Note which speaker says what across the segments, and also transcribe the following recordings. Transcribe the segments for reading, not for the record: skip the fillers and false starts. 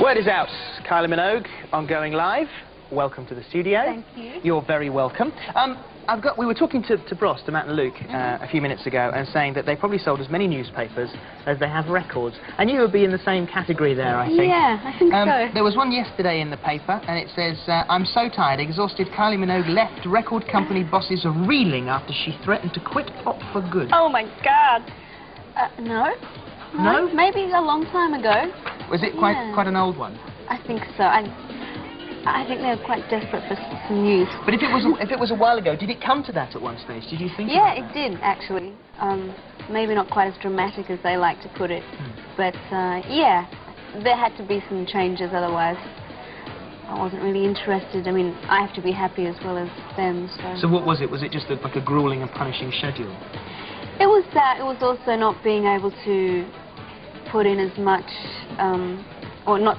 Speaker 1: Word is out. Kylie Minogue on Going Live. Welcome to the studio.
Speaker 2: Thank you.
Speaker 1: You're very welcome. We were talking to Matt and Luke a few minutes ago and saying that they probably sold as many newspapers as they have records. And you would be in the same category there, I think.
Speaker 2: Yeah, I think so.
Speaker 1: There was one yesterday in the paper and it says, I'm so tired, exhausted, Kylie Minogue left record company bosses reeling after she threatened to quit pop for good.
Speaker 2: Oh my God. No.
Speaker 1: No?
Speaker 2: Maybe a long time ago.
Speaker 1: Was it quite an old one?
Speaker 2: I think so. I think they're quite desperate for some news.
Speaker 1: But if it was a while ago, did it come to that at one stage? Did you think?
Speaker 2: Yeah,
Speaker 1: about that?
Speaker 2: it did actually. Maybe not quite as dramatic as they like to put it, but yeah, there had to be some changes. Otherwise, I wasn't really interested. I mean, I have to be happy as well as them.
Speaker 1: So what was it? Was it just like a grueling and punishing schedule?
Speaker 2: It was that. It was also not being able to put in as much, or not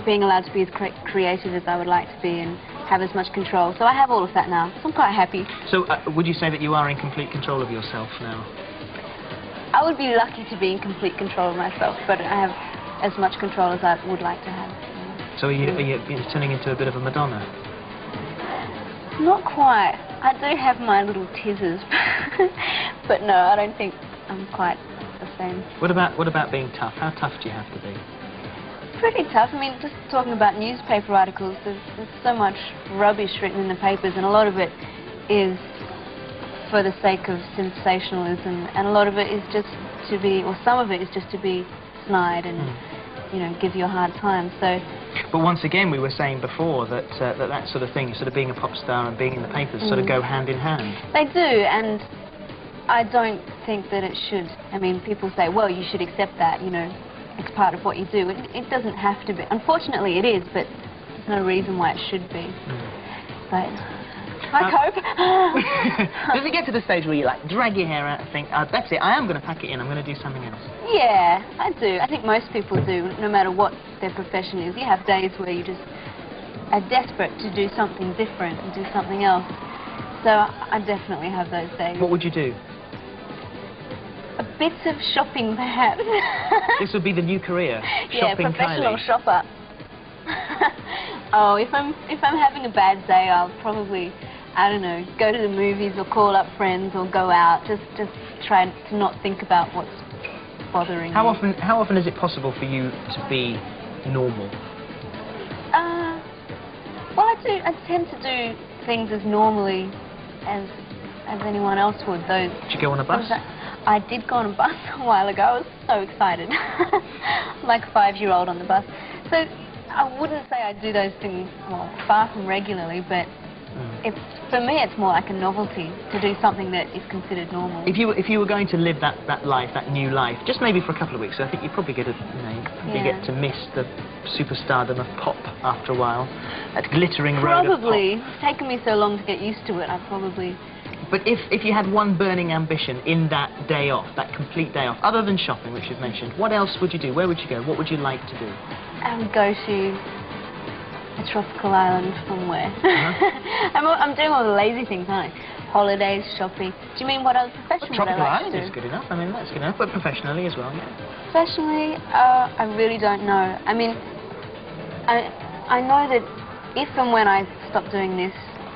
Speaker 2: being allowed to be as creative as I would like to be and have as much control. So I have all of that now, so I'm quite happy.
Speaker 1: So would you say that you are in complete control of yourself now?
Speaker 2: I would be lucky to be in complete control of myself, but I have as much control as I would like to have.
Speaker 1: So are you turning into a bit of a Madonna?
Speaker 2: Not quite. I do have my little tizzers, but no, I don't think I'm quite the same.
Speaker 1: What about being tough? How tough do you have to be?
Speaker 2: Pretty tough. I mean, just talking about newspaper articles, there's so much rubbish written in the papers, and a lot of it is for the sake of sensationalism, and a lot of it is just to be, or some of it is just to be snide and, you know, give you a hard time. So.
Speaker 1: But once again, we were saying before that that sort of thing, sort of being a pop star and being in the papers, sort of go hand in hand.
Speaker 2: They do, and I don't think that it should. I mean, people say, well, you should accept that, you know, it's part of what you do. It doesn't have to be. Unfortunately, it is, but there's no reason why it should be. But I cope.
Speaker 1: Does it get to the stage where you like drag your hair out and think, that's it, I am going to pack it in, I'm going to do something else?
Speaker 2: Yeah, I do. I think most people do, no matter what their profession is. You have days where you just are desperate to do something different and do something else. So I definitely have those days.
Speaker 1: What would you do?
Speaker 2: A bit of shopping, perhaps.
Speaker 1: This would be the new career, shopping.
Speaker 2: Yeah, professional
Speaker 1: Kylie.
Speaker 2: shopper. Oh, if I'm having a bad day, I'll probably, I don't know, go to the movies or call up friends or go out. Just try to not think about what's bothering me.
Speaker 1: How often is it possible for you to be normal?
Speaker 2: Well, I tend to do things as normally as anyone else would. Did
Speaker 1: you go on a bus?
Speaker 2: I did go on a bus a while ago. I was so excited. Like a 5-year-old on the bus. So I wouldn't say I do those things, well, far from regularly, but for me it's more like a novelty to do something that is considered normal. If
Speaker 1: you were going to live that life, that new life, just maybe for a couple of weeks, I think you'd probably get to miss the superstardom of pop after a while. That glittering road of pop.
Speaker 2: Probably. It's taken me so long to get used to it, I'd probably...
Speaker 1: But if you had one burning ambition in that day off, that complete day off, other than shopping, which you've mentioned, what else would you do? Where would you go? What would you like to do?
Speaker 2: I would go to a tropical island somewhere. I'm doing all the lazy things, aren't I? Holidays, shopping. Do you mean what other profession would I like to do?
Speaker 1: Tropical island is good enough. I mean, that's good enough. But professionally as well, yeah.
Speaker 2: Professionally, I really don't know. I mean, I know that if and when I stop doing this,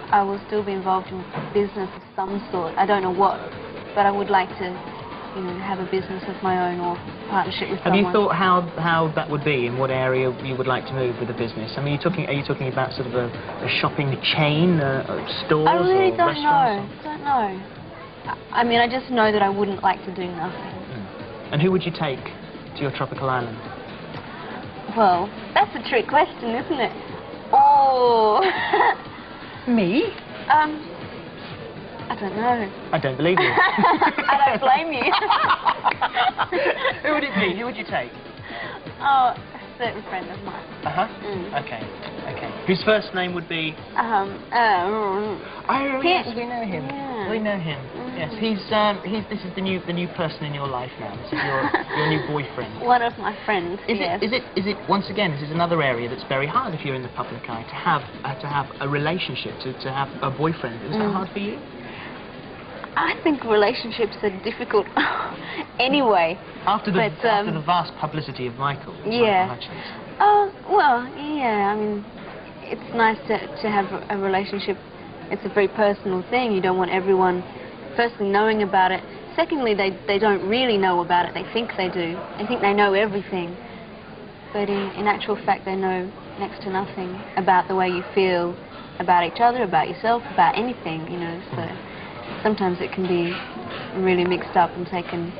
Speaker 2: I will still be involved in business of some sort. I don't know what, but I would like to, you know, have a business of my own or partnership with someone.
Speaker 1: Have you thought how that would be, in what area you would like to move with the business? I mean, are you talking about sort of a shopping chain, stores,
Speaker 2: I really
Speaker 1: or
Speaker 2: don't
Speaker 1: restaurants?
Speaker 2: know. Don't know. I mean, I just know that I wouldn't like to do nothing.
Speaker 1: And who would you take to your tropical island?
Speaker 2: Well, that's a trick question, isn't it? Oh.
Speaker 1: Me?
Speaker 2: I don't know.
Speaker 1: I don't believe you.
Speaker 2: I don't blame you.
Speaker 1: Who would it be? Who would you take?
Speaker 2: Oh, a certain friend of mine.
Speaker 1: Okay. Whose first name would be? Oh yes, we know him.
Speaker 2: Yeah.
Speaker 1: We know him. Yes, this is the new person in your life now. This is your new boyfriend.
Speaker 2: One of my friends.
Speaker 1: Is
Speaker 2: yes.
Speaker 1: it once again? This is another area that's very hard if you're in the public eye to have a relationship, to have a boyfriend. Is that hard for you?
Speaker 2: I think relationships are difficult anyway.
Speaker 1: After the vast publicity of Michael.
Speaker 2: Yeah.
Speaker 1: Michael Hutchins.
Speaker 2: Well, yeah, I mean, it's nice to have a relationship. It's a very personal thing. You don't want everyone, firstly, knowing about it. Secondly, they don't really know about it. They think they do. They think they know everything. But in actual fact, they know next to nothing about the way you feel about each other, about yourself, about anything, you know. So sometimes it can be really mixed up and taken.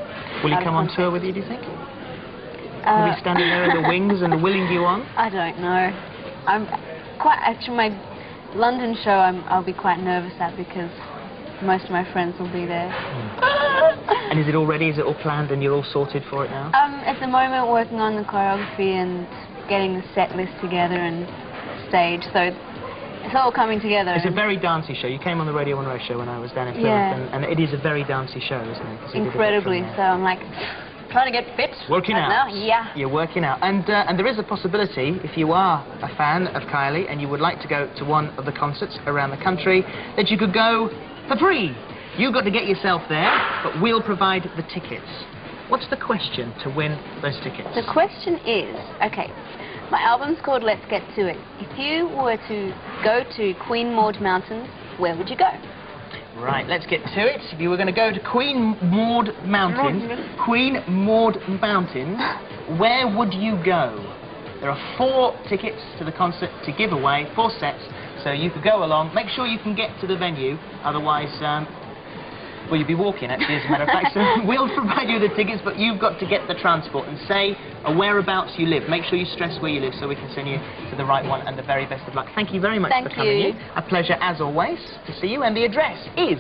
Speaker 1: Will he come on tour with you, do you think? Will he be standing there in the wings and willing you on?
Speaker 2: I don't know. Actually, my London show I'll be quite nervous at because most of my friends will be there.
Speaker 1: And is it all ready? Is it all planned and you're all sorted for it now?
Speaker 2: At the moment, working on the choreography and getting the set list together and stage, so it's all coming together. It's a
Speaker 1: very dancey show. You came on the Radio 1 Row show when I was down in Plymouth,
Speaker 2: yeah.
Speaker 1: and it is a very dancey show, isn't it?
Speaker 2: Incredibly, so I'm like trying to get fit.
Speaker 1: Working out.
Speaker 2: Now. Yeah.
Speaker 1: You're working out. And there is a possibility, if you are a fan of Kylie and you would like to go to one of the concerts around the country, that you could go for free. You've got to get yourself there, but we'll provide the tickets. What's the question to win those tickets?
Speaker 2: The question is, okay, my album's called Let's Get To It. If you were to go to Queen Maud Mountains, where would you go?
Speaker 1: Right, let's get to it. If you were going to go to Queen Maud Mountains, where would you go? There are 4 tickets to the concert to give away, 4 sets, so you could go along. Make sure you can get to the venue, otherwise, well, you'll be walking, actually, as a matter of fact. So we'll provide you the tickets, but you've got to get the transport and say whereabouts you live. Make sure you stress where you live so we can send you to the right one, and the very best of luck. Thank you very much for coming in. A pleasure, as always, to see you, and the address is...